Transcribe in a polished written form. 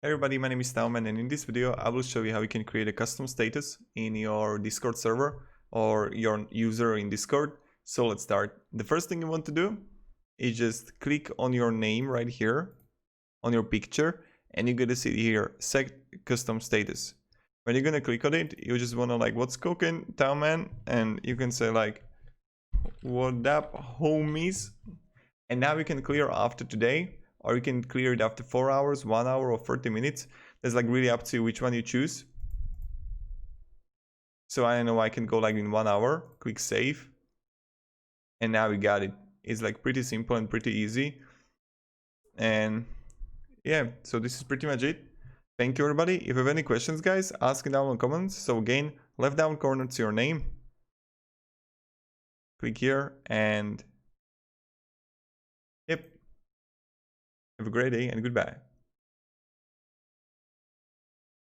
Hey everybody, my name is TaoMan, and in this video I will show you how you can create a custom status in your Discord server or your user in Discord. So let's start. The first thing you want to do is just click on your name right here on your picture, and you're gonna see here set custom status. When you're gonna click on it, you just wanna like what's cooking TaoMan, and you can say like what up homies, and now you can clear after today, or you can clear it after 4 hours, 1 hour, or 30 minutes. That's like really up to you which one you choose. So I know I can go like in 1 hour, click save, and now we got it. It's like pretty simple and pretty easy. And yeah, so this is pretty much it. Thank you everybody. If you have any questions, guys, ask it down in the comments. So again, left down corner to your name. Click here and yep. Have a great day and goodbye.